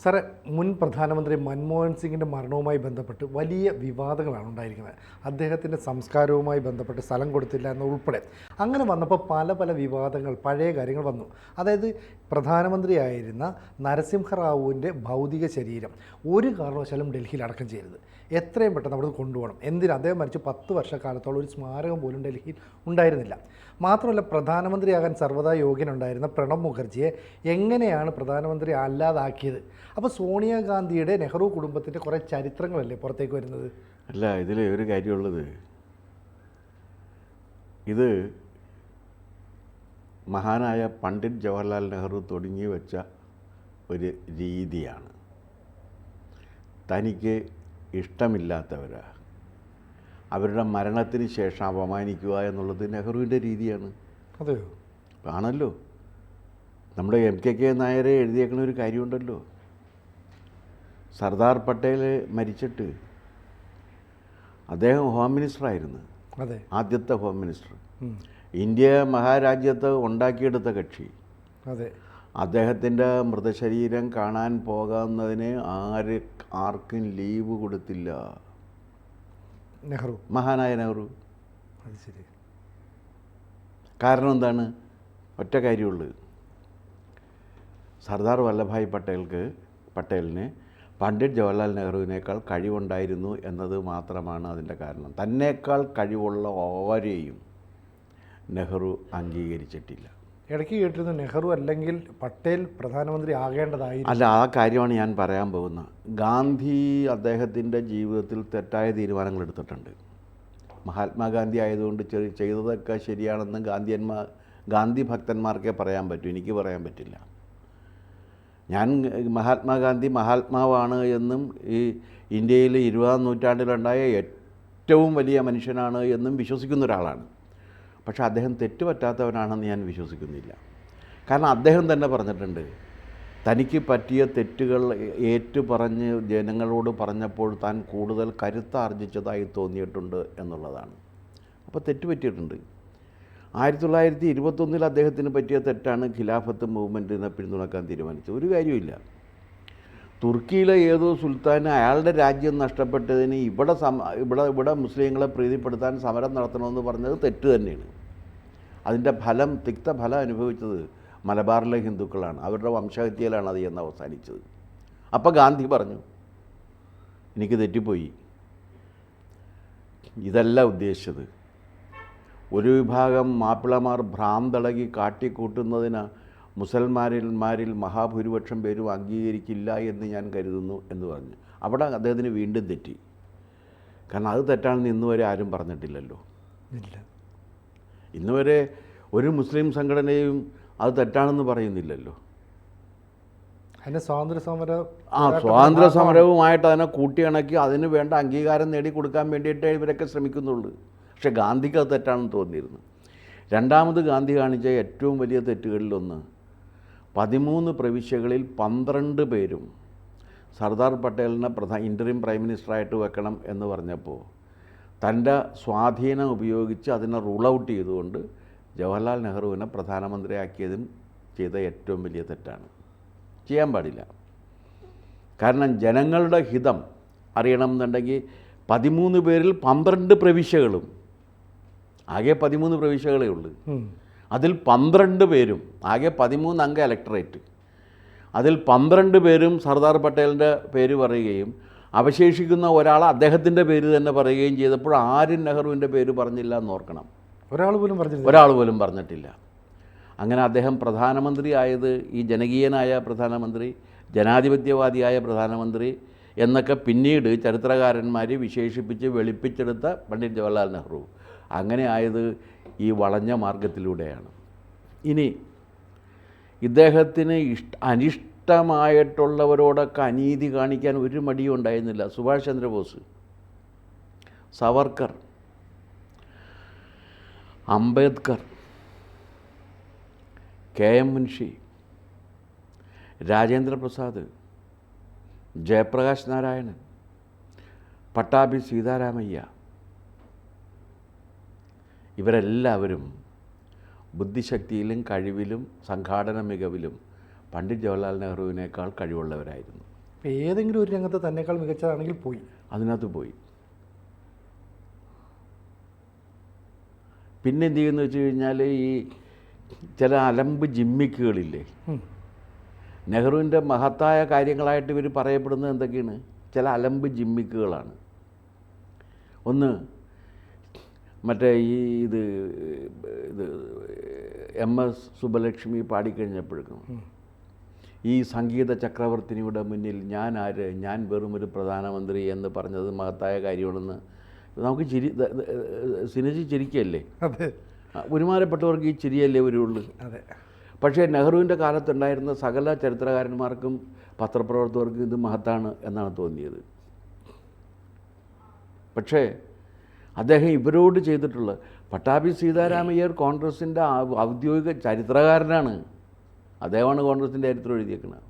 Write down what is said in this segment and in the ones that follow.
സാറേ, മുൻ പ്രധാനമന്ത്രി മൻമോഹൻ സിംഗിൻ്റെ മരണവുമായി ബന്ധപ്പെട്ട് വലിയ വിവാദങ്ങളാണ് ഉണ്ടായിരിക്കുന്നത്. അദ്ദേഹത്തിൻ്റെ സംസ്കാരവുമായി ബന്ധപ്പെട്ട് സ്ഥലം കൊടുത്തില്ല എന്നുൾപ്പെടെ അങ്ങനെ വന്നപ്പോൾ പല വിവാദങ്ങൾ, പഴയ കാര്യങ്ങൾ വന്നു. അതായത് പ്രധാനമന്ത്രിയായിരുന്ന നരസിംഹറാവുവിൻ്റെ ഭൗതിക ശരീരം ഒരു കാരണവശാലും ഡൽഹിയിൽ അടക്കം ചെയ്യരുത്, എത്രയും പെട്ടെന്ന് അവിടെ കൊണ്ടുപോകണം. എന്തിന്? അദ്ദേഹം മരിച്ച് 10 വർഷക്കാലത്തോളം ഒരു സ്മാരകം പോലും ഡൽഹിയിൽ ഉണ്ടായിരുന്നില്ല. മാത്രമല്ല, പ്രധാനമന്ത്രിയാകാൻ സർവ്വതാ യോഗ്യനുണ്ടായിരുന്ന പ്രണബ് മുഖർജിയെ എങ്ങനെയാണ് പ്രധാനമന്ത്രി അല്ലാതാക്കിയത്? അപ്പോൾ സോണിയാഗാന്ധിയുടെ നെഹ്റു കുടുംബത്തിൻ്റെ കുറേ ചരിത്രങ്ങളല്ലേ പുറത്തേക്ക് വരുന്നത്? അല്ല, ഇതിൽ ഒരു കാര്യമുള്ളത്, ഇത് മഹാനായ പണ്ഡിറ്റ് ജവഹർലാൽ നെഹ്റു തുടങ്ങി വെച്ച ഒരു രീതിയാണ്. തനിക്ക് ഇഷ്ടമില്ലാത്തവരാ അവരുടെ മരണത്തിന് ശേഷം അപമാനിക്കുക എന്നുള്ളത് നെഹ്റുവിൻ്റെ രീതിയാണ്. അതെയോ? ആണല്ലോ. നമ്മുടെ MKK നായരെ എഴുതിയേക്കുന്ന ഒരു കാര്യമുണ്ടല്ലോ. സർദാർ പട്ടേൽ മരിച്ചിട്ട് അദ്ദേഹം ഹോം മിനിസ്റ്ററായിരുന്നു. അതെ, ആദ്യത്തെ ഹോം മിനിസ്റ്റർ. ഇന്ത്യ മഹാരാജ്യത്ത് ഉണ്ടാക്കിയെടുത്ത കക്ഷി. അതെ. അദ്ദേഹത്തിൻ്റെ മൃതശരീരം കാണാൻ പോകാവുന്നതിന് ആർക്കും ലീവ് കൊടുത്തില്ല. നെഹ്റു, മഹാനായ നെഹ്റു. അത് ശരി. കാരണം എന്താണ്? ഒറ്റ കാര്യമുള്ളത്, സർദാർ വല്ലഭായ് പട്ടേലിന് പണ്ഡിറ്റ് ജവഹർലാൽ നെഹ്റുവിനേക്കാൾ കഴിവുണ്ടായിരുന്നു എന്നത് മാത്രമാണ് അതിൻ്റെ കാരണം. തന്നേക്കാൾ കഴിവുള്ള ആരെയും നെഹ്റു അംഗീകരിച്ചിട്ടില്ല. ഇടയ്ക്ക് കേട്ടിരുന്നു നെഹ്റു അല്ലെങ്കിൽ പട്ടേൽ പ്രധാനമന്ത്രി ആകേണ്ടതായിരുന്നു. അല്ല, ആ കാര്യമാണ് ഞാൻ പറയാൻ പോകുന്നത്. ഗാന്ധി അദ്ദേഹത്തിൻ്റെ ജീവിതത്തിൽ തെറ്റായ തീരുമാനങ്ങൾ എടുത്തിട്ടുണ്ട്. മഹാത്മാഗാന്ധി ആയതുകൊണ്ട് ചെയ്തതൊക്കെ ശരിയാണെന്ന് ഗാന്ധി ഭക്തന്മാർക്കേ പറയാൻ പറ്റൂ, എനിക്ക് പറയാൻ പറ്റില്ല. ഞാൻ മഹാത്മാഗാന്ധി മഹാത്മാവാണ് എന്നും ഈ ഇന്ത്യയിൽ 20-ാം നൂറ്റാണ്ടിലുണ്ടായ ഏറ്റവും വലിയ മനുഷ്യനാണ് എന്നും വിശ്വസിക്കുന്ന ഒരാളാണ്. പക്ഷേ അദ്ദേഹം തെറ്റുപറ്റാത്തവനാണെന്ന് ഞാൻ വിശ്വസിക്കുന്നില്ല. കാരണം അദ്ദേഹം തന്നെ പറഞ്ഞിട്ടുണ്ട്, തനിക്ക് പറ്റിയ തെറ്റുകൾ ഏറ്റുപറഞ്ഞ് ജനങ്ങളോട് പറഞ്ഞപ്പോൾ താൻ കൂടുതൽ കരുത്താർജിച്ചതായി തോന്നിയിട്ടുണ്ട് എന്നുള്ളതാണ്. അപ്പോൾ തെറ്റ് പറ്റിയിട്ടുണ്ട്. 1921 അദ്ദേഹത്തിന് പറ്റിയ തെറ്റാണ് ഖിലാഫത്ത് മൂവ്മെൻറ്റിനെ പിന്തുണക്കാൻ തീരുമാനിച്ചത്. ഒരു കാര്യമില്ല. തുർക്കിയിലെ ഏതോ സുൽത്താന് അയാളുടെ രാജ്യം നഷ്ടപ്പെട്ടതിന് ഇവിടെ മുസ്ലിങ്ങളെ പ്രീതിപ്പെടുത്താൻ സമരം നടത്തണമെന്ന് പറഞ്ഞത് തെറ്റ് തന്നെയാണ്. അതിൻ്റെ തിക്തഫലം അനുഭവിച്ചത് മലബാറിലെ ഹിന്ദുക്കളാണ്. അവരുടെ വംശഹത്യയിലാണ് അത് എന്ന് അവസാനിച്ചത്. അപ്പോൾ ഗാന്ധി പറഞ്ഞു, എനിക്ക് തെറ്റിപ്പോയി, ഇതല്ല ഉദ്ദേശിച്ചത്. ഒരു വിഭാഗം മാപ്പിളമാർ ഭ്രാന്തളകി കാട്ടിക്കൂട്ടുന്നതിന് മുസൽമാരിൽ മഹാഭൂരിപക്ഷം പേരും അംഗീകരിക്കില്ല എന്ന് ഞാൻ കരുതുന്നു എന്ന് പറഞ്ഞു. അവിടെ അദ്ദേഹത്തിന് വീണ്ടും തെറ്റി. കാരണം അത് തെറ്റാണെന്ന് ഇന്നുവരെ ആരും പറഞ്ഞിട്ടില്ലല്ലോ. ഇല്ല, ഇന്നുവരെ ഒരു മുസ്ലിം സംഘടനയും അത് തെറ്റാണെന്ന് പറയുന്നില്ലല്ലോ. അതിന് സ്വാതന്ത്ര്യ സമരവുമായിട്ട് അതിനെ കൂട്ടിയിണക്കി അതിന് വേണ്ട അംഗീകാരം നേടിക്കൊടുക്കാൻ വേണ്ടിയിട്ടേ ഇവരൊക്കെ ശ്രമിക്കുന്നുള്ളൂ. പക്ഷേ ഗാന്ധിക്ക് അത് തെറ്റാണെന്ന് തോന്നിയിരുന്നു. രണ്ടാമത് ഗാന്ധി കാണിച്ച ഏറ്റവും വലിയ തെറ്റുകളിലൊന്ന്, 13 പ്രവിശ്യകളിൽ 12 പേരും സർദാർ പട്ടേലിനെ ഇൻ്ററിം പ്രൈം മിനിസ്റ്ററായിട്ട് വെക്കണം എന്ന് പറഞ്ഞപ്പോൾ തൻ്റെ സ്വാധീനം ഉപയോഗിച്ച് അതിനെ റൂൾ ഔട്ട് ചെയ്തുകൊണ്ട് ജവഹർലാൽ നെഹ്റുവിനെ പ്രധാനമന്ത്രിയാക്കിയതും ചെയ്ത ഏറ്റവും വലിയ തെറ്റാണ്. ചെയ്യാൻ പാടില്ല. കാരണം ജനങ്ങളുടെ ഹിതം അറിയണം എന്നുണ്ടെങ്കിൽ 13 പേരിൽ 12 പ്രവിശ്യകളും, ആകെ 13 പ്രവിശ്യകളേ ഉള്ളൂ. അതിൽ 12 പേരും, ആകെ 13 അംഗ ഇലക്ടറേറ്റ്, അതിൽ 12 പേരും സർദാർ പട്ടേലിൻ്റെ പേര് പറയുകയും അവശേഷിക്കുന്ന ഒരാൾ അദ്ദേഹത്തിൻ്റെ പേര് തന്നെ പറയുകയും ചെയ്തപ്പോൾ ആരും നെഹ്റുവിൻ്റെ പേര് പറഞ്ഞില്ല എന്നോർക്കണം. ഒരാൾ പോലും പറഞ്ഞിട്ടില്ല. അങ്ങനെ അദ്ദേഹം പ്രധാനമന്ത്രി ആയത്, ഈ ജനകീയനായ പ്രധാനമന്ത്രി, ജനാധിപത്യവാദിയായ പ്രധാനമന്ത്രി എന്നൊക്കെ പിന്നീട് ചരിത്രകാരന്മാർ വിശേഷിപ്പിച്ച് വെളുപ്പിച്ചെടുത്ത പണ്ഡിറ്റ് ജവഹർലാൽ നെഹ്റു അങ്ങനെ ആയത് ഈ വളഞ്ഞ മാർഗത്തിലൂടെയാണ്. ഇനി ഇദ്ദേഹത്തിന് അനിഷ്ടമായിട്ടുള്ളവരോടൊക്കെ അനീതി കാണിക്കാൻ ഒരു മടിയും ഉണ്ടായിരുന്നില്ല. സുഭാഷ് ചന്ദ്രബോസ്, സവർക്കർ, അംബേദ്കർ, KM മുൻഷി, രാജേന്ദ്ര പ്രസാദ്, ജയപ്രകാശ് നാരായണൻ, പട്ടാഭി സീതാരാമയ്യ, ഇവരെല്ലാവരും ബുദ്ധിശക്തിയിലും കഴിവിലും സംഘാടന മികവിലും പണ്ഡിറ്റ് ജവഹർലാൽ നെഹ്റുവിനേക്കാൾ കഴിവുള്ളവരായിരുന്നു. ഇപ്പം ഏതെങ്കിലും ഒരു രംഗത്ത് തന്നെക്കാൾ മികച്ചതാണെങ്കിൽ പോയി അതിനകത്ത് പോയി. പിന്നെ എന്ത് ചെയ്യുമെന്ന് വെച്ച് കഴിഞ്ഞാൽ ഈ ചില അലമ്പ് ജിമ്മിക്കുകളില്ലേ, നെഹ്റുവിൻ്റെ മഹത്തായ കാര്യങ്ങളായിട്ട് ഇവർ പറയപ്പെടുന്നത് എന്തൊക്കെയാണ്? ചില അലമ്പ് ജിമ്മിക്കുകളാണ്. ഒന്ന് മറ്റേ ഇത് MS സുബ്ബലക്ഷ്മി പാടിക്കഴിഞ്ഞപ്പോഴേക്കും ഈ സംഗീത ചക്രവർത്തിനിയുടെ മുന്നിൽ ഞാൻ ആര്, ഞാൻ വെറും ഒരു പ്രധാനമന്ത്രി എന്ന് പറഞ്ഞത് മഹത്തായ കാര്യമാണെന്ന് നമുക്ക് സിനിച്ച് ചിരിക്കല്ലേ. അതെ, ഒരുമാനപ്പെട്ടവർക്ക് ഈ ചിരിയല്ലേ വരുള്ളൂ. അതെ. പക്ഷേ നെഹ്റുവിൻ്റെ കാലത്തുണ്ടായിരുന്ന സകല ചരിത്രകാരന്മാർക്കും പത്രപ്രവർത്തകർക്കും ഇത് മഹത്താണ് എന്നാണ് തോന്നിയത്. പക്ഷേ അദ്ദേഹം ഇവരോട് ചെയ്തിട്ടുള്ള പട്ടാഭി സീതാരാമയ്യർ കോൺഗ്രസിൻ്റെ ഔദ്യോഗിക ചരിത്രകാരനാണ്. അദ്ദേഹമാണ് കോൺഗ്രസിൻ്റെ ചരിത്രം എഴുതിയേക്കുന്നത്.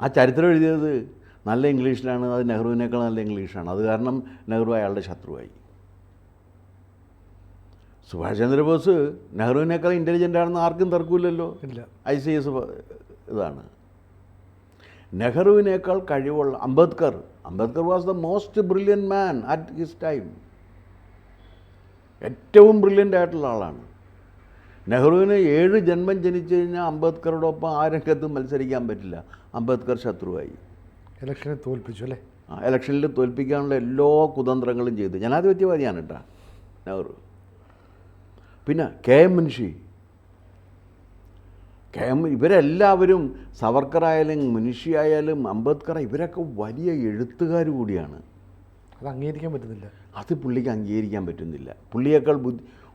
ആ ചരിത്രം എഴുതിയത് നല്ല ഇംഗ്ലീഷിലാണ്. അത് നെഹ്റുവിനേക്കാൾ നല്ല ഇംഗ്ലീഷാണ്. അത് കാരണം നെഹ്റു അയാളുടെ ശത്രുവായി. സുഭാഷ് ചന്ദ്രബോസ് നെഹ്റുവിനേക്കാൾ ഇൻ്റലിജൻ്റ് ആണെന്ന് ആർക്കും തർക്കമില്ലല്ലോ. ഇല്ല. ICS ഇതാണ്. നെഹ്റുവിനേക്കാൾ കഴിവുള്ള Ambedkar was the most brilliant man at his time. ഏറ്റവും ബ്രില്യൻ്റ് ആയിട്ടുള്ള ആളാണ്. നെഹ്റുവിന് 7 ജന്മം ജനിച്ചു കഴിഞ്ഞാൽ അംബേദ്കറോടൊപ്പം ആ രംഗത്തും മത്സരിക്കാൻ പറ്റില്ല. അംബേദ്കർ ശത്രുവായി. ഇലക്ഷനെ തോൽപ്പിച്ചു അല്ലേ? ഇലക്ഷനിൽ തോൽപ്പിക്കാനുള്ള എല്ലാ കുതന്ത്രങ്ങളും ചെയ്തു. ജനാധിപത്യവാദിയാണ് കേട്ടോ നെഹ്റു. പിന്നെ KM മുൻഷി, ഇവരെല്ലാവരും സവർക്കറായാലും മുൻഷി ആയാലും അംബേദ്കർ, ഇവരൊക്കെ വലിയ എഴുത്തുകാർ കൂടിയാണ്. അത് അംഗീകരിക്കാൻ പറ്റുന്നില്ല. അത് പുള്ളിക്ക് അംഗീകരിക്കാൻ പറ്റുന്നില്ല. പുള്ളിയേക്കാൾ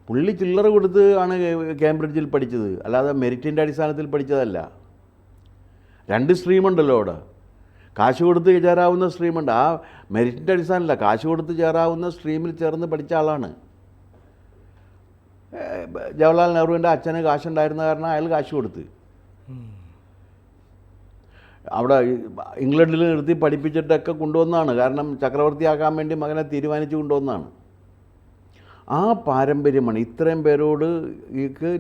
പുള്ളി ചില്ലറ കൊടുത്ത് ആണ് കേംബ്രിഡ്ജിൽ പഠിച്ചത്, അല്ലാതെ മെറിറ്റിൻ്റെ അടിസ്ഥാനത്തിൽ പഠിച്ചതല്ല. 2 സ്ട്രീമുണ്ടല്ലോ അവിടെ. കാശ് കൊടുത്ത് ചേരാവുന്ന സ്ട്രീമുണ്ട്. ആ മെറിറ്റിൻ്റെ അടിസ്ഥാനമല്ല, കാശ് കൊടുത്ത് ചേരാവുന്ന സ്ട്രീമിൽ ചേർന്ന് പഠിച്ച ആളാണ്. ജവഹർലാൽ നെഹ്റുവിൻ്റെ അച്ഛന് കാശുണ്ടായിരുന്ന കാരണം അയാൾ കാശ് കൊടുത്ത് അവിടെ ഇംഗ്ലണ്ടിൽ നിർത്തി പഠിപ്പിച്ചിട്ടൊക്കെ കൊണ്ടുവന്നതാണ്. കാരണം ചക്രവർത്തിയാക്കാൻ വേണ്ടി മകനെ തീരുമാനിച്ചു കൊണ്ടുവന്നതാണ്. ആ പാരമ്പര്യമാണ് ഇത്രയും പേരോട്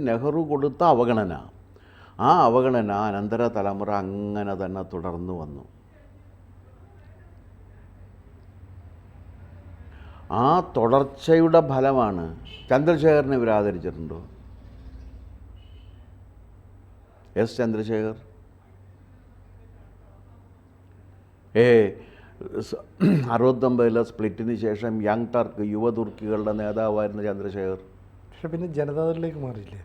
നെഹ്റു കൊടുത്ത അവഗണന. ആ അവഗണന അനന്തര തലമുറ അങ്ങനെ തന്നെ തുടർന്നു വന്നു. ആ തുടർച്ചയുടെ ഫലമാണ്. ചന്ദ്രശേഖരനെ ഇവർ ആദരിച്ചിട്ടുണ്ടോ? S ചന്ദ്രശേഖർ 69 സ്പ്ലിറ്റിന് ശേഷം യങ് ടർക്ക്, യുവ തുർക്കികളുടെ നേതാവായിരുന്ന ചന്ദ്രശേഖർ. പക്ഷെ പിന്നെ ജനതാദളിലേക്ക് മാറിയില്ലേ?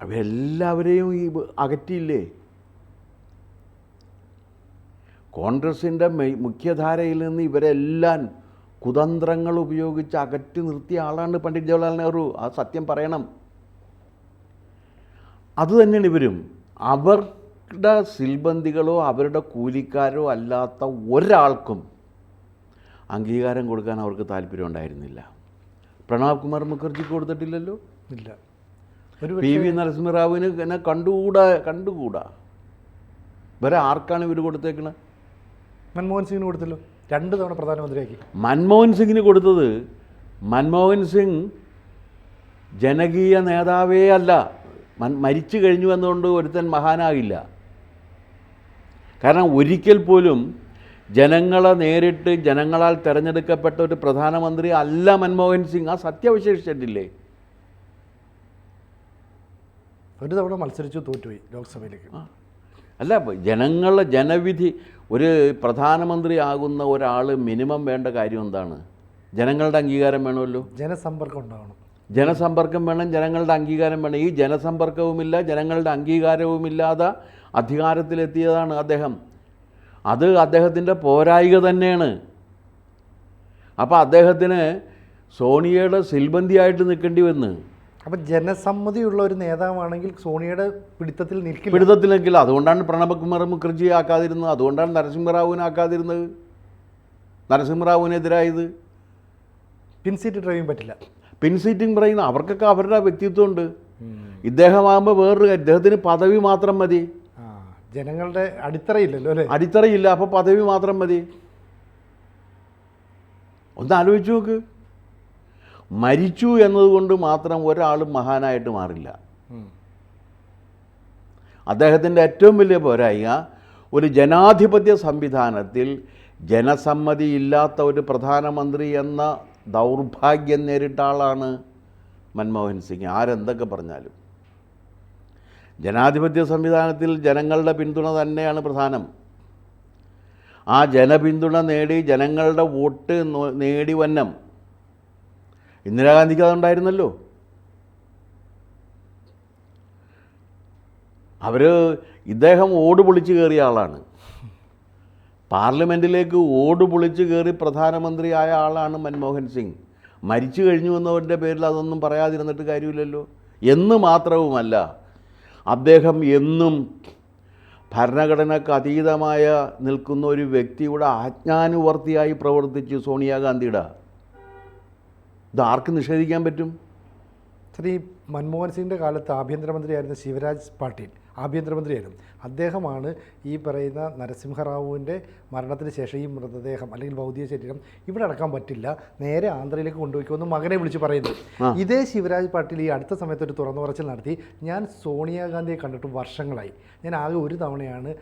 അവരെല്ലാവരെയും ഈ അകറ്റിയില്ലേ? കോൺഗ്രസിൻ്റെ മുഖ്യധാരയിൽ നിന്ന് ഇവരെല്ലാം കുതന്ത്രങ്ങൾ ഉപയോഗിച്ച് അകറ്റി നിർത്തിയ ആളാണ് പണ്ഡിറ്റ് ജവഹർലാൽ നെഹ്റു. ആ സത്യം പറയണം. അതുതന്നെയാണ് ഇവരും. അവരുടെ സിൽബന്ദികളോ അവരുടെ കൂലിക്കാരോ അല്ലാത്ത ഒരാൾക്കും അംഗീകാരം കൊടുക്കാൻ അവർക്ക് താല്പര്യം ഉണ്ടായിരുന്നില്ല. പ്രണബ് കുമാർ മുഖർജിക്ക് കൊടുത്തിട്ടില്ലല്ലോ. ഇല്ല. PV നരസിംഹറാവുവിന് എന്നെ കണ്ടുകൂടാ. ഇവരെ ആർക്കാണ് ഇവർ കൊടുത്തേക്കണത്? മൻമോഹൻ സിംഗിന് കൊടുത്തല്ലോ, 2 തവണ പ്രധാനമന്ത്രിയാക്കി. മൻമോഹൻ സിംഗിന് കൊടുത്തത്, മൻമോഹൻ സിംഗ് ജനകീയ നേതാവേ അല്ല. മരിച്ചു കഴിഞ്ഞു എന്നുകൊണ്ട് ഒരുത്തൻ മഹാനാകില്ല. കാരണം ഒരിക്കൽ പോലും ജനങ്ങളെ നേരിട്ട് ജനങ്ങളാൽ തിരഞ്ഞെടുക്കപ്പെട്ട ഒരു പ്രധാനമന്ത്രി അല്ല മൻമോഹൻ സിംഗ്. ആ സത്യവിശേഷിച്ചിട്ടില്ലേ? 1 തവണ മത്സരിച്ചു, തോറ്റുപോയി ലോക്സഭയിലേക്ക്. അല്ല, ജനവിധി. ഒരു പ്രധാനമന്ത്രി ആകുന്ന ഒരാൾ മിനിമം വേണ്ട കാര്യം എന്താണ്? ജനങ്ങളുടെ അംഗീകാരം വേണമല്ലോ. ജനസമ്പർക്കം ഉണ്ടാവണം. ജനസമ്പർക്കം വേണം, ജനങ്ങളുടെ അംഗീകാരം വേണം. ഈ ജനസമ്പർക്കവുമില്ല, ജനങ്ങളുടെ അംഗീകാരവുമില്ലാതെ അധികാരത്തിലെത്തിയതാണ് അദ്ദേഹം. അത് അദ്ദേഹത്തിൻ്റെ പോരായിക തന്നെയാണ്. അപ്പോൾ അദ്ദേഹത്തിന് സോണിയയുടെ സിൽബന്തിയായിട്ട് നിൽക്കേണ്ടി വന്ന്. അപ്പം ജനസമ്മതിയുള്ള ഒരു നേതാവാണെങ്കിൽ സോണിയയുടെ പിടുത്തത്തിൽ നിൽക്കില്ല. അതുകൊണ്ടാണ് പ്രണബ് കുമാർ മുഖർജിയെ ആക്കാതിരുന്നത്. അതുകൊണ്ടാണ് നരസിംഹറാവുവിനെ ആക്കാതിരുന്നത്. നരസിംഹറാവുവിനെതിരായത്. പിൻസീറ്റ് ഡ്രൈവിംഗ് പറ്റില്ല. പിൻസീറ്റിംഗ് പറയുന്ന അവർക്കൊക്കെ അവരുടെ വ്യക്തിത്വമുണ്ട്. ഇദ്ദേഹമാകുമ്പോൾ വേറൊരു ഇദ്ദേഹത്തിന് പദവി മാത്രം മതി. ജനങ്ങളുടെ അടിത്തറയില്ലല്ലോ അല്ലേ? അടിത്തറയില്ല. അപ്പോൾ പദവി മാത്രം മതി. ഒന്ന് ആലോചിച്ച് നോക്ക്. മരിച്ചു എന്നതുകൊണ്ട് മാത്രം ഒരാളും മഹാനായിട്ട് മാറില്ല. അദ്ദേഹത്തിൻ്റെ ഏറ്റവും വലിയ പോരായ്മ ഒരു ജനാധിപത്യ സംവിധാനത്തിൽ ജനസമ്മതിയില്ലാത്ത ഒരു പ്രധാനമന്ത്രി എന്ന ദൗർഭാഗ്യം നേരിട്ട ആളാണ് മൻമോഹൻ സിംഗ്. ആരെന്തൊക്കെ പറഞ്ഞാലും ജനാധിപത്യ സംവിധാനത്തിൽ ജനങ്ങളുടെ പിന്തുണ തന്നെയാണ് പ്രധാനം. ആ ജനപിന്തുണ നേടി ജനങ്ങളുടെ വോട്ട് നേടി വന്നം ഇന്ദിരാഗാന്ധിക്ക് അതുണ്ടായിരുന്നല്ലോ. ഇദ്ദേഹം ഓട് പൊളിച്ച് കയറിയ ആളാണ്. പാർലമെൻറ്റിലേക്ക് ഓട് പൊളിച്ച് കയറി പ്രധാനമന്ത്രിയായ ആളാണ് മൻമോഹൻ സിംഗ്. മരിച്ചു കഴിഞ്ഞു എന്നവരുടെ പേരിൽ അതൊന്നും പറയാതിരുന്നിട്ട് കാര്യമില്ലല്ലോ. എന്ന് മാത്രവുമല്ല, അദ്ദേഹം എന്നും ഭരണഘടനയ്ക്ക് അതീതമായ നിൽക്കുന്ന ഒരു വ്യക്തിയുടെ ആജ്ഞാനുവർത്തിയായി പ്രവർത്തിച്ചു സോണിയാഗാന്ധിയുടെ. ഇത് ആർക്ക് നിഷേധിക്കാൻ പറ്റും? ശ്രീ മൻമോഹൻ സിംഗിൻ്റെ കാലത്ത് ആഭ്യന്തരമന്ത്രിയായിരുന്ന ശിവരാജ് പാട്ടീൽ ആഭ്യന്തരമന്ത്രിയായിരുന്നു. അദ്ദേഹമാണ് ഈ പറയുന്ന നരസിംഹറാവുവിൻ്റെ മരണത്തിന് ശേഷം ഈ മൃതദേഹം അല്ലെങ്കിൽ ഭൗതിക ശരീരം ഇവിടെ അടക്കാൻ പറ്റില്ല, നേരെ ആന്ധ്രയിലേക്ക് കൊണ്ടുപോയിക്കുമെന്ന് മകനെ വിളിച്ച് പറയുന്നത്. ഇതേ ശിവരാജ് പാട്ടീൽ ഈ അടുത്ത സമയത്ത് ഒരു തുറന്നു പറച്ചിൽ നടത്തി, ഞാൻ സോണിയാഗാന്ധിയെ കണ്ടിട്ട് വർഷങ്ങളായി, ഞാൻ ആകെ ഒരു തവണയാണ്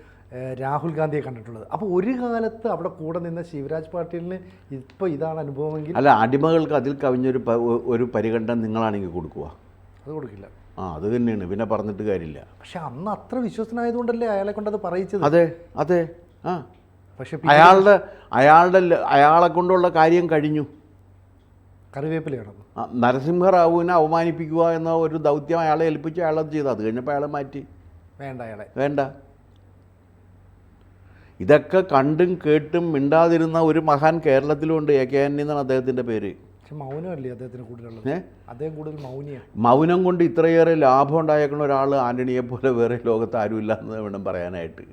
രാഹുൽ ഗാന്ധിയെ കണ്ടിട്ടുള്ളത്. അപ്പോൾ ഒരു കാലത്ത് അവിടെ കൂടെ നിന്ന ശിവരാജ് പാട്ടീലിന് ഇപ്പോൾ ഇതാണ് അനുഭവമെങ്കിൽ, അല്ല, അടിമകൾക്ക് അതിൽ കവിഞ്ഞൊരു പരിഗണന നിങ്ങളാണെങ്കിൽ കൊടുക്കുക? അത് കൊടുക്കില്ല. അത് തന്നെയാണ്, പിന്നെ പറഞ്ഞിട്ട് കാര്യമില്ല. പക്ഷെ അന്ന് അത്ര വിശ്വസനായതുകൊണ്ടല്ലേ അയാളെ കൊണ്ടത് പറയിച്ചത്. അതെ അതെ പക്ഷെ അയാളെ കൊണ്ടുള്ള കാര്യം കഴിഞ്ഞു. കറിവേപ്പിലയാണ് നരസിംഹറാവുവിനെ അവമാനിപ്പിക്കുക എന്ന ഒരു ദൗത്യം അയാളെ ഏൽപ്പിച്ച് അയാളത് ചെയ്തു. അത് കഴിഞ്ഞപ്പോൾ അയാളെ മാറ്റി. വേണ്ട. ഇതൊക്കെ കണ്ടും കേട്ടും മിണ്ടാതിരുന്ന ഒരു മഹാൻ കേരളത്തിലുണ്ട്. AK ആന്റണി എന്നാണ് അദ്ദേഹത്തിൻ്റെ പേര്. മൗനമല്ലേ അദ്ദേഹത്തിന് കൂടുതലുള്ളത്? അദ്ദേഹം കൂടുതൽ മൗനിയാണ്. മൗനം കൊണ്ട് ഇത്രയേറെ ലാഭം ഉണ്ടായേക്കുന്ന ഒരാൾ ആന്റണിയെ പോലെ വേറെ ലോകത്ത് ആരുമില്ല എന്ന് വേണം പറയാനായിട്ട്.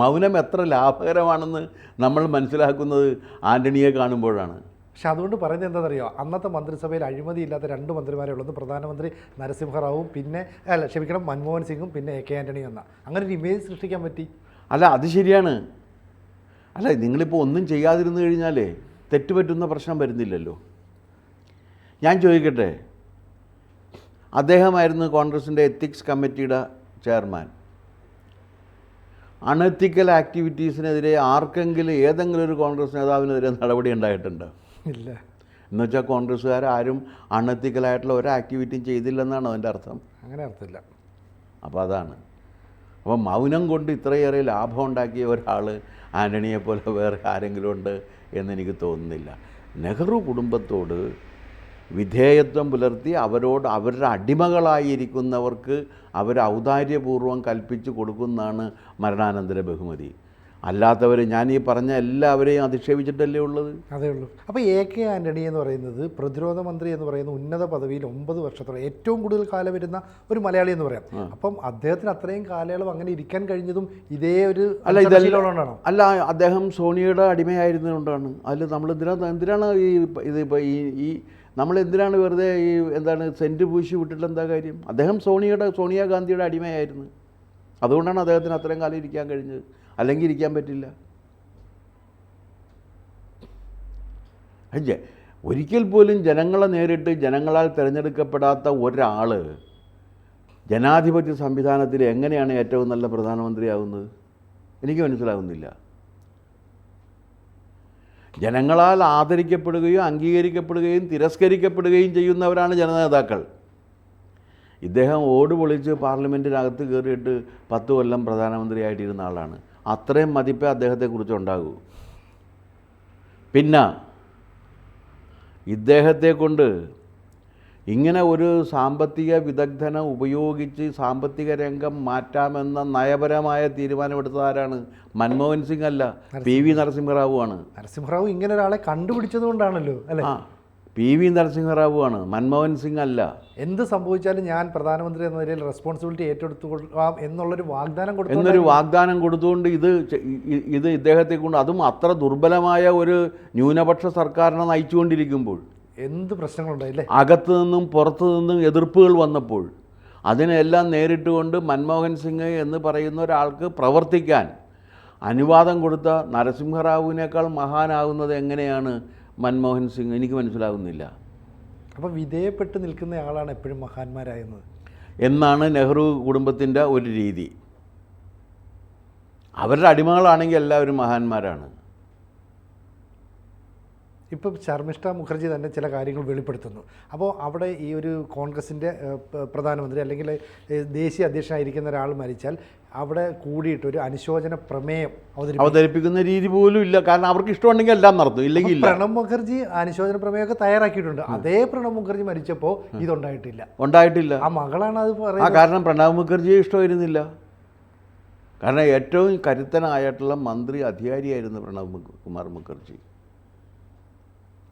മൗനം എത്ര ലാഭകരമാണെന്ന് നമ്മൾ മനസ്സിലാക്കുന്നത് ആന്റണിയെ കാണുമ്പോഴാണ്. പക്ഷെ അതുകൊണ്ട് പറയുന്നത് എന്താണെന്നറിയോ, അന്നത്തെ മന്ത്രിസഭയിൽ അഴിമതിയില്ലാത്ത 2 മന്ത്രിമാരെ ഉള്ളത്. പ്രധാനമന്ത്രി നരസിംഹറാവും, മൻമോഹൻ സിംഗും, പിന്നെ AK ആന്റണിയും എന്ന അങ്ങനെ ഒരു ഇമേജ് സൃഷ്ടിക്കാൻ പറ്റി. അല്ല, അത് ശരിയാണ്. അല്ല, നിങ്ങളിപ്പോൾ ഒന്നും ചെയ്യാതിരുന്നു കഴിഞ്ഞാലേ തെറ്റുപറ്റുന്ന പ്രശ്നം വരുന്നില്ലല്ലോ. ഞാൻ ചോദിക്കട്ടെ, അദ്ദേഹമായിരുന്നു കോൺഗ്രസിൻ്റെ എത്തിക്സ് കമ്മിറ്റിയുടെ ചെയർമാൻ. അൺഎത്തിക്കൽ ആക്ടിവിറ്റീസിനെതിരെ ആർക്കെങ്കിലും ഏതെങ്കിലും ഒരു കോൺഗ്രസ് നേതാവിനെതിരെ നടപടി ഉണ്ടായിട്ടുണ്ടോ? ഇല്ല. എന്നുവെച്ചാൽ കോൺഗ്രസ്സുകാരും അൺഎത്തിക്കലായിട്ടുള്ള ഒരു ആക്ടിവിറ്റിയും ചെയ്തില്ലെന്നാണ് അതിൻ്റെ അർത്ഥം. അങ്ങനെ അർത്ഥമില്ല. അപ്പോൾ അതാണ്. അപ്പോൾ മൗനം കൊണ്ട് ഇത്രയേറെ ലാഭം ഉണ്ടാക്കിയ ഒരാൾ ആൻ്റണിയെ പോലെ വേറെ ആരെങ്കിലും ഉണ്ട് എന്നെനിക്ക് തോന്നുന്നില്ല. നെഹ്റു കുടുംബത്തോട് വിധേയത്വം പുലർത്തി അവരുടെ അടിമകളായിരിക്കുന്നവർക്ക് അവർ ഔദാര്യപൂർവ്വം കൽപ്പിച്ചു കൊടുക്കുന്നതാണ് മരണാനന്തര ബഹുമതി. അല്ലാത്തവർ, ഞാൻ ഈ പറഞ്ഞ എല്ലാവരെയും അധിക്ഷേപിച്ചിട്ടല്ലേ ഉള്ളത്. അതേ ഉള്ളൂ. അപ്പോൾ AK ആന്റണി എന്ന് പറയുന്നത് പ്രതിരോധ മന്ത്രി എന്ന് പറയുന്ന ഉന്നത പദവിയിൽ 9 വർഷത്തോളം ഏറ്റവും കൂടുതൽ കാലം വരുന്ന ഒരു മലയാളി എന്ന് പറയാം. അപ്പം അദ്ദേഹത്തിന് അത്രയും കാലയളവ് അങ്ങനെ ഇരിക്കാൻ കഴിഞ്ഞതും ഇതേ ഒരു അല്ല, അദ്ദേഹം സോണിയയുടെ അടിമയായിരുന്നുകൊണ്ടാണ്. അതിൽ നമ്മൾ എന്തിനാണ് നമ്മളെന്തിനാണ് വെറുതെ സെൻറ്റ് പൂശി വിട്ടിട്ട് എന്താ കാര്യം? അദ്ദേഹം സോണിയാഗാന്ധിയുടെ അടിമയായിരുന്നു. അതുകൊണ്ടാണ് അദ്ദേഹത്തിന് അത്രയും കാലം ഇരിക്കാൻ കഴിഞ്ഞത്. അല്ലെങ്കിൽ ഇരിക്കാൻ പറ്റില്ല. ഒരിക്കൽ പോലും ജനങ്ങളെ നേരിട്ട് ജനങ്ങളാൽ തിരഞ്ഞെടുക്കപ്പെടാത്ത ഒരാൾ ജനാധിപത്യ സംവിധാനത്തിൽ എങ്ങനെയാണ് ഏറ്റവും നല്ല പ്രധാനമന്ത്രിയാവുന്നത്? എനിക്ക് മനസ്സിലാകുന്നില്ല. ജനങ്ങളാൽ ആദരിക്കപ്പെടുകയും അംഗീകരിക്കപ്പെടുകയും തിരസ്കരിക്കപ്പെടുകയും ചെയ്യുന്നവരാണ് ജനനേതാക്കൾ. ഇദ്ദേഹം ഓട് പൊളിച്ച് പാർലമെൻറ്റിനകത്ത് കയറിയിട്ട് 10 കൊല്ലം പ്രധാനമന്ത്രിയായിട്ടിരുന്ന ആളാണ്. അത്രയും മതിപ്പേ അദ്ദേഹത്തെക്കുറിച്ച് ഉണ്ടാകൂ. പിന്നെ ഇദ്ദേഹത്തെ കൊണ്ട് ഇങ്ങനെ ഒരു സാമ്പത്തിക വിദഗ്ധനെ ഉപയോഗിച്ച് സാമ്പത്തിക രംഗം മാറ്റാമെന്ന നയപരമായ തീരുമാനമെടുത്തത് ആരാണ്? മൻമോഹൻ സിംഗ് അല്ല, PV നരസിംഹറാവു ആണ്. നരസിംഹറാവു ഇങ്ങനെ ഒരാളെ കണ്ടുപിടിച്ചത് കൊണ്ടാണല്ലോ, അല്ലേ? PV നരസിംഹറാവു ആണ്, മൻമോഹൻ സിംഗ് അല്ല. എന്ത് സംഭവിച്ചാലും ഞാൻ പ്രധാനമന്ത്രി എന്ന നിലയിൽ റെസ്പോൺസിബിലിറ്റി ഏറ്റെടുത്തുകൊള്ളാം എന്നൊരു വാഗ്ദാനം കൊടുത്തുകൊണ്ട് ഇത് ഇദ്ദേഹത്തെ കൊണ്ട്, അതും അത്ര ദുർബലമായ ഒരു ന്യൂനപക്ഷ സർക്കാരിനെ നയിച്ചുകൊണ്ടിരിക്കുമ്പോൾ എന്ത് പ്രശ്നങ്ങളുണ്ടായില്ലേ? അകത്തു നിന്നും പുറത്തു നിന്നും എതിർപ്പുകൾ വന്നപ്പോൾ അതിനെല്ലാം നേരിട്ടുകൊണ്ട് മൻമോഹൻ സിംഗ് എന്ന് പറയുന്ന ഒരാൾക്ക് പ്രവർത്തിക്കാൻ അനുവാദം കൊടുത്ത നരസിംഹറാവുവിനേക്കാൾ മഹാനാകുന്നത് എങ്ങനെയാണ് മൻമോഹൻ സിംഗ്? എനിക്ക് മനസ്സിലാകുന്നില്ല. അപ്പോൾ വിധേയപ്പെട്ട് നിൽക്കുന്ന ആളാണ് എപ്പോഴും മഹാന്മാരാകുന്നത്. എന്നാണ് നെഹ്റു കുടുംബത്തിൻ്റെ ഒരു രീതി. അവരുടെ അടിമകളാണെങ്കിൽ എല്ലാവരും മഹാന്മാരാണ്. ഇപ്പം ശർമ്മിഷ്ഠ മുഖർജി തന്നെ ചില കാര്യങ്ങൾ വെളിപ്പെടുത്തുന്നു. അപ്പോൾ അവിടെ ഈ ഒരു കോൺഗ്രസിൻ്റെ പ്രധാനമന്ത്രി അല്ലെങ്കിൽ ദേശീയ അധ്യക്ഷനായിരിക്കുന്ന ഒരാൾ മരിച്ചാൽ അവിടെ കൂടിയിട്ട് ഒരു അനുശോചന പ്രമേയം അവതരിപ്പിക്കുന്ന രീതി പോലും ഇല്ല. കാരണം അവർക്ക് ഇഷ്ടമുണ്ടെങ്കിൽ എല്ലാം നടത്തും, ഇല്ലെങ്കിൽ ഇല്ല. പ്രണബ് മുഖർജി അനുശോചന പ്രമേയമൊക്കെ തയ്യാറാക്കിയിട്ടുണ്ട്. അതേ പ്രണബ് മുഖർജി മരിച്ചപ്പോൾ ഉണ്ടായിട്ടില്ല. ആ മകളാണ് അത് ആ പറയുന്നത്. കാരണം പ്രണബ് മുഖർജിയെ ഇഷ്ടമായിരുന്നില്ല. കാരണം ഏറ്റവും കരുത്തനായിട്ടുള്ള മന്ത്രി അധികാരിയായിരുന്നു പ്രണബ് കുമാർ മുഖർജി.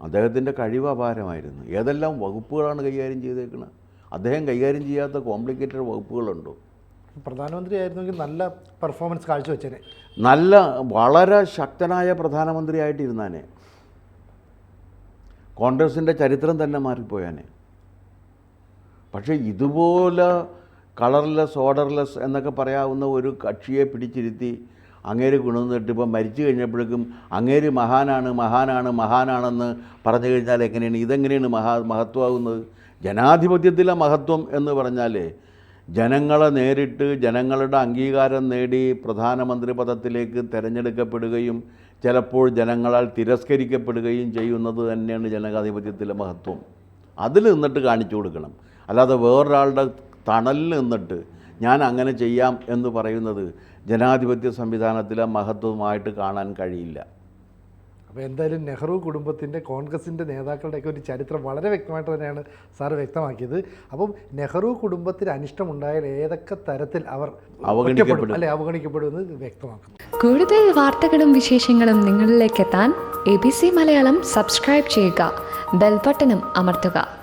അദ്ദേഹത്തിൻ്റെ കഴിവ് അപാരമായിരുന്നു. ഏതെല്ലാം വകുപ്പുകളാണ് കൈകാര്യം ചെയ്തേക്കുന്നത്. അദ്ദേഹം കൈകാര്യം ചെയ്യാത്ത കോംപ്ലിക്കേറ്റഡ് വകുപ്പുകളുണ്ടോ? പ്രധാനമന്ത്രി ആയിരുന്നെങ്കിൽ നല്ല പെർഫോമൻസ് കാഴ്ചവെച്ചേനെ. വളരെ ശക്തനായ പ്രധാനമന്ത്രിയായിട്ടിരുന്നാനെ. കോൺഗ്രസിൻ്റെ ചരിത്രം തന്നെ മാറിപ്പോയാനെ. പക്ഷേ ഇതുപോലെ കളർലെസ് ഓർഡർലെസ് എന്നൊക്കെ പറയാവുന്ന ഒരു കക്ഷിയെ പിടിച്ചിരുത്തി അങ്ങേര് ഗുണമെന്നിട്ട് ഇപ്പം മരിച്ചു കഴിഞ്ഞപ്പോഴേക്കും അങ്ങേര് മഹാനാണെന്ന് പറഞ്ഞു കഴിഞ്ഞാൽ എങ്ങനെയാണ് ഇതെങ്ങനെയാണ് മഹത്വമാകുന്നത്? ജനാധിപത്യത്തിലെ മഹത്വം എന്ന് പറഞ്ഞാൽ ജനങ്ങളെ നേരിട്ട് ജനങ്ങളുടെ അംഗീകാരം നേടി പ്രധാനമന്ത്രി പദത്തിലേക്ക് തിരഞ്ഞെടുക്കപ്പെടുകയും ചിലപ്പോൾ ജനങ്ങളാൽ തിരസ്കരിക്കപ്പെടുകയും ചെയ്യുന്നത് തന്നെയാണ് ജനാധിപത്യത്തിലെ മഹത്വം. അതിൽ നിന്നിട്ട് കാണിച്ചു കൊടുക്കണം. അല്ലാതെ വേറൊരാളുടെ തണലിൽ നിന്നിട്ട് ഞാൻ അങ്ങനെ ചെയ്യാം എന്ന് പറയുന്നത് ജനാധിപത്യ സംവിധാനത്തിലെ മഹത്വമായിട്ട് കാണാൻ കഴിയില്ല. അപ്പോൾ എന്തായാലും നെഹ്റു കുടുംബത്തിൻ്റെ കോൺഗ്രസിൻ്റെ നേതാക്കളുടെയൊക്കെ ഒരു ചരിത്രം വളരെ വ്യക്തമായിട്ട് തന്നെയാണ് സാർ വ്യക്തമാക്കിയത്. അപ്പം നെഹ്റു കുടുംബത്തിന് അനിഷ്ടമുണ്ടായാൽ ഏതൊക്കെ തരത്തിൽ അവർ അവഗണിക്കപ്പെടുമെന്ന് വ്യക്തമാക്കുന്നു. കൂടുതൽ വാർത്തകളും വിശേഷങ്ങളും നിങ്ങളിലേക്ക് എത്താൻ ABC മലയാളം സബ്സ്ക്രൈബ് ചെയ്യുക, ബെൽബട്ടനും അമർത്തുക.